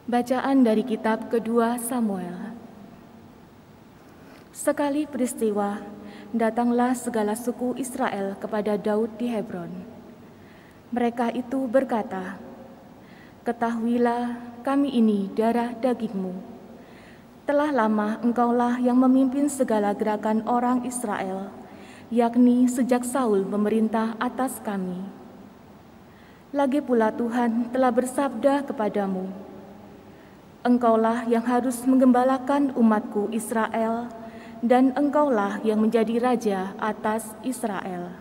Bacaan dari kitab kedua Samuel. Sekali peristiwa, datanglah segala suku Israel kepada Daud di Hebron. Mereka itu berkata, "Ketahuilah, kami ini darah dagingmu. Telah lama engkaulah yang memimpin segala gerakan orang Israel, yakni sejak Saul memerintah atas kami. Lagi pula Tuhan telah bersabda kepadamu, engkaulah yang harus menggembalakan umatku Israel, dan engkaulah yang menjadi raja atas Israel."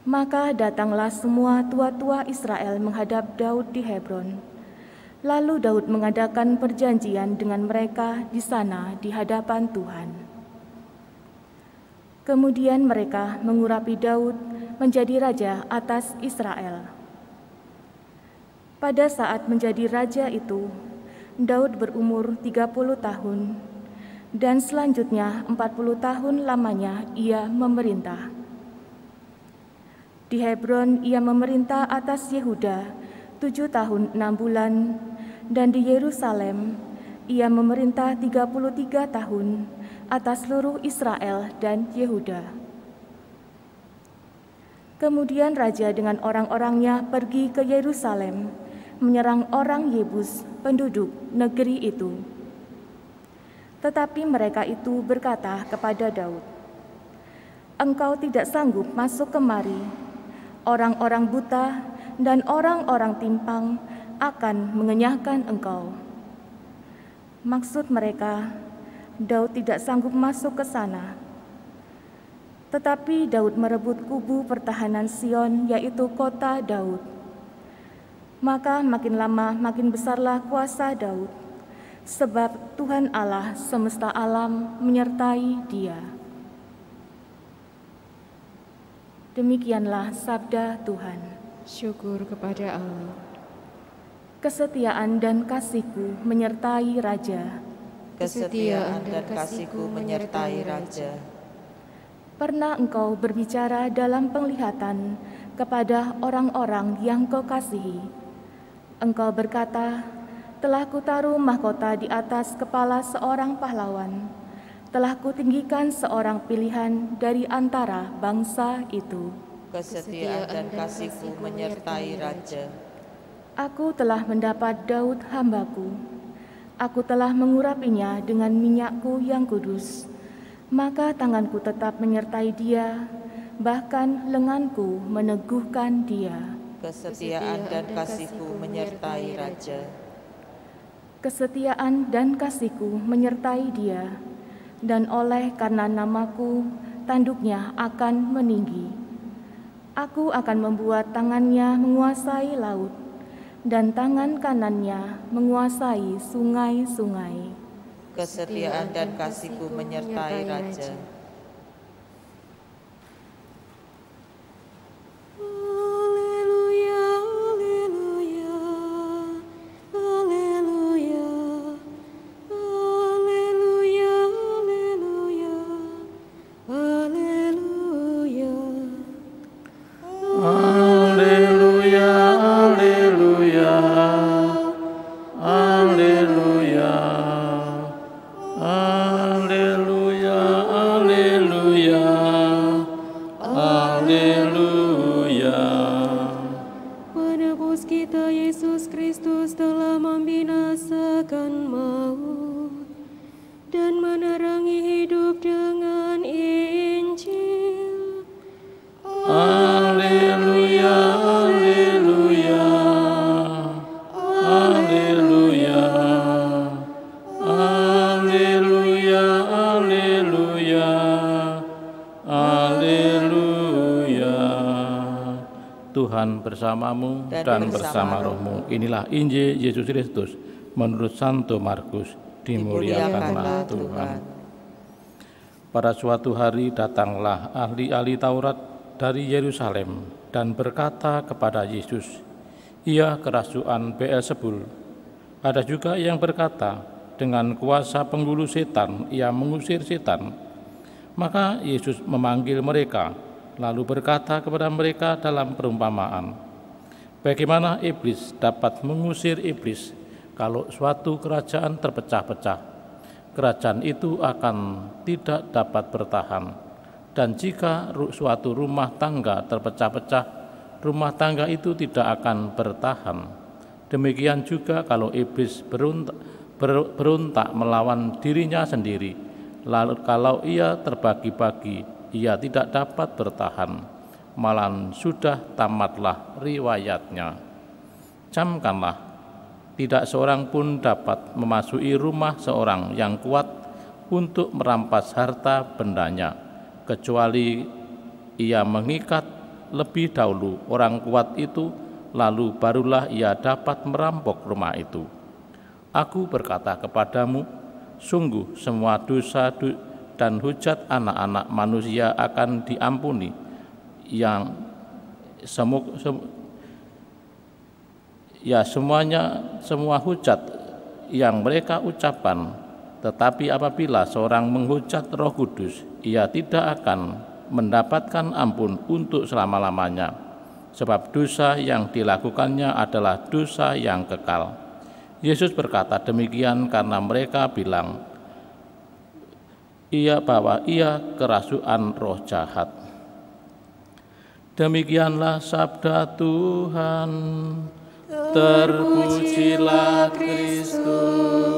Maka datanglah semua tua-tua Israel menghadap Daud di Hebron. Lalu Daud mengadakan perjanjian dengan mereka di sana di hadapan Tuhan. Kemudian mereka mengurapi Daud menjadi raja atas Israel. Pada saat menjadi raja itu, Daud berumur 30 tahun, dan selanjutnya 40 tahun lamanya ia memerintah. Di Hebron ia memerintah atas Yehuda 7 tahun 6 bulan, dan di Yerusalem ia memerintah 33 tahun atas seluruh Israel dan Yehuda. Kemudian raja dengan orang-orangnya pergi ke Yerusalem, menyerang orang Yebus, penduduk negeri itu. Tetapi mereka itu berkata kepada Daud, "Engkau tidak sanggup masuk kemari. Orang-orang buta dan orang-orang timpang akan mengenyahkan engkau." Maksud mereka, Daud tidak sanggup masuk ke sana. Tetapi Daud merebut kubu pertahanan Sion, yaitu kota Daud. Maka makin lama makin besarlah kuasa Daud, sebab Tuhan Allah semesta alam menyertai dia. Demikianlah sabda Tuhan. Syukur kepada Allah. Kesetiaan dan kasih-Ku menyertai raja. Kesetiaan dan kasih-Ku menyertai raja. Pernah engkau berbicara dalam penglihatan kepada orang-orang yang kau kasihi. Engkau berkata, "Telah kutaruh mahkota di atas kepala seorang pahlawan. Telah kutinggikan seorang pilihan dari antara bangsa itu." Kesetiaan dan kasih-Ku menyertai raja. Aku telah mendapat Daud hambaku. Aku telah mengurapinya dengan minyak-Ku yang kudus. Maka tanganku tetap menyertai dia, bahkan lenganku meneguhkan dia. Kesetiaan dan kasih-Ku menyertai raja. Kesetiaan dan kasih-Ku menyertai dia, dan oleh karena namaku, tanduknya akan meninggi. Aku akan membuat tangannya menguasai laut, dan tangan kanannya menguasai sungai-sungai. Kesetiaan dan kasih-Ku menyertai raja. Tuhan bersamamu dan bersama rohmu. Inilah Injil Yesus Kristus menurut Santo Markus. Dimuliakanlah Tuhan. Pada suatu hari datanglah ahli-ahli Taurat dari Yerusalem dan berkata kepada Yesus, "Ia kerasukan Beelzebul." Ada juga yang berkata, "Dengan kuasa penggulu setan ia mengusir setan." Maka Yesus memanggil mereka, lalu berkata kepada mereka dalam perumpamaan, Bagaimana iblis dapat mengusir iblis kalau suatu kerajaan terpecah-pecah? Kerajaan itu akan tidak dapat bertahan. Dan jika suatu rumah tangga terpecah-pecah, rumah tangga itu tidak akan bertahan. Demikian juga kalau iblis berontak melawan dirinya sendiri, lalu kalau ia terbagi-bagi, ia tidak dapat bertahan, malah sudah tamatlah riwayatnya. Camkanlah, tidak seorang pun dapat memasuki rumah seorang yang kuat untuk merampas harta bendanya, kecuali ia mengikat lebih dahulu orang kuat itu, lalu barulah ia dapat merampok rumah itu. Aku berkata kepadamu, sungguh semua dosa dan hujat anak-anak manusia akan diampuni, semua hujat yang mereka ucapkan. Tetapi apabila seorang menghujat Roh Kudus, ia tidak akan mendapatkan ampun untuk selama-lamanya, sebab dosa yang dilakukannya adalah dosa yang kekal. Yesus berkata demikian karena mereka bilang bahwa ia kerasukan roh jahat. Demikianlah sabda Tuhan. Terpujilah Kristus.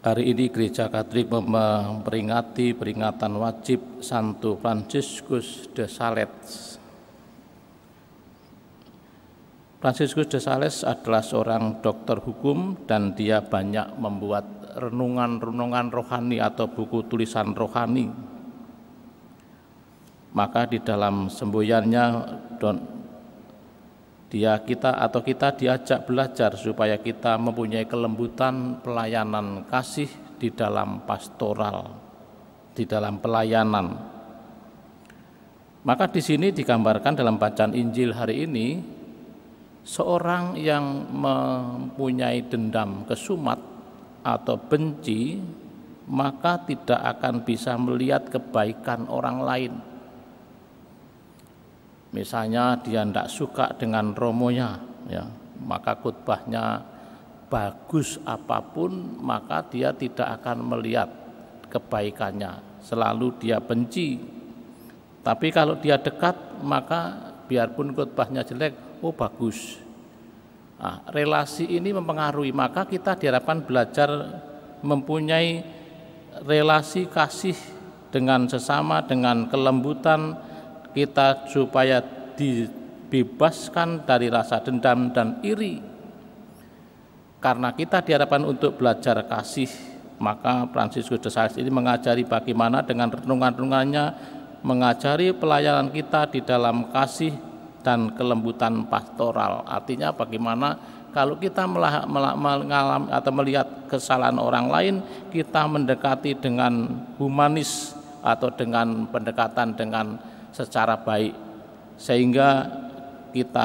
Hari ini Gereja Katolik memperingati peringatan wajib Santo Fransiskus de Sales. Fransiskus de Sales adalah seorang dokter hukum dan dia banyak membuat renungan-renungan rohani atau buku tulisan rohani. Maka di dalam semboyannya kita diajak belajar supaya kita mempunyai kelembutan pelayanan kasih di dalam pastoral, di dalam pelayanan. Maka di sini digambarkan dalam bacaan Injil hari ini, seorang yang mempunyai dendam kesumat atau benci, maka tidak akan bisa melihat kebaikan orang lain. Misalnya dia tidak suka dengan romonya, ya, maka khotbahnya bagus apapun, maka dia tidak akan melihat kebaikannya, selalu dia benci. Tapi kalau dia dekat, maka biarpun khotbahnya jelek, oh bagus. Nah, relasi ini mempengaruhi, maka kita diharapkan belajar mempunyai relasi kasih dengan sesama, dengan kelembutan kita supaya dibebaskan dari rasa dendam dan iri. Karena kita diharapkan untuk belajar kasih, maka Fransiskus de Sales ini mengajari bagaimana dengan renungan-renungannya mengajari pelayanan kita di dalam kasih dan kelembutan pastoral. Artinya bagaimana kalau kita mengalami atau melihat kesalahan orang lain, kita mendekati dengan humanis atau dengan pendekatan dengan secara baik, sehingga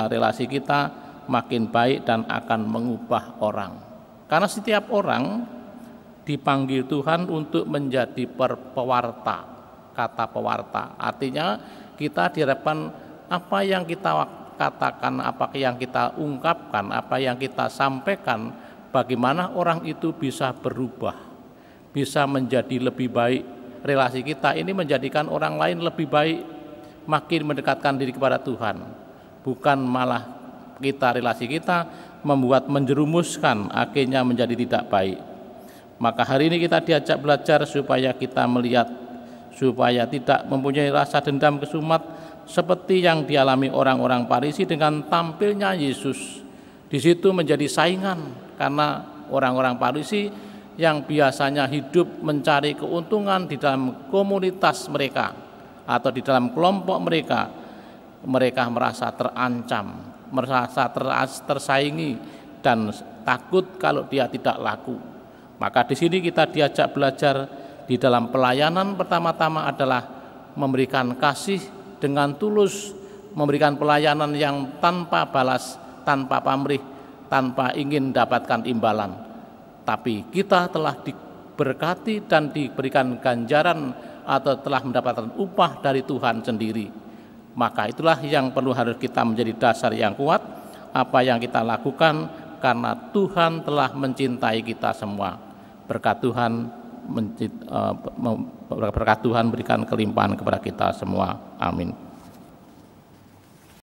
relasi kita makin baik dan akan mengubah orang. Karena setiap orang dipanggil Tuhan untuk menjadi pewarta, kata pewarta. Artinya kita diharapkan apa yang kita katakan, apa yang kita ungkapkan, apa yang kita sampaikan, bagaimana orang itu bisa berubah, bisa menjadi lebih baik. Relasi kita ini menjadikan orang lain lebih baik, makin mendekatkan diri kepada Tuhan, bukan malah relasi kita membuat menjerumuskan, akhirnya menjadi tidak baik. Maka hari ini kita diajak belajar supaya kita melihat, supaya tidak mempunyai rasa dendam kesumat seperti yang dialami orang-orang Farisi dengan tampilnya Yesus. Di situ menjadi saingan, karena orang-orang Farisi yang biasanya hidup mencari keuntungan di dalam komunitas mereka atau di dalam kelompok mereka merasa terancam, merasa tersaingi dan takut kalau dia tidak laku. Maka di sini kita diajak belajar di dalam pelayanan, pertama-tama adalah memberikan kasih dengan tulus, memberikan pelayanan yang tanpa balas, tanpa pamrih, tanpa ingin dapatkan imbalan. Tapi kita telah diberkati dan diberikan ganjaran atau telah mendapatkan upah dari Tuhan sendiri. Maka itulah yang perlu harus kita menjadi dasar yang kuat, apa yang kita lakukan karena Tuhan telah mencintai kita semua. Berkat Tuhan berikan kelimpahan kepada kita semua. Amin.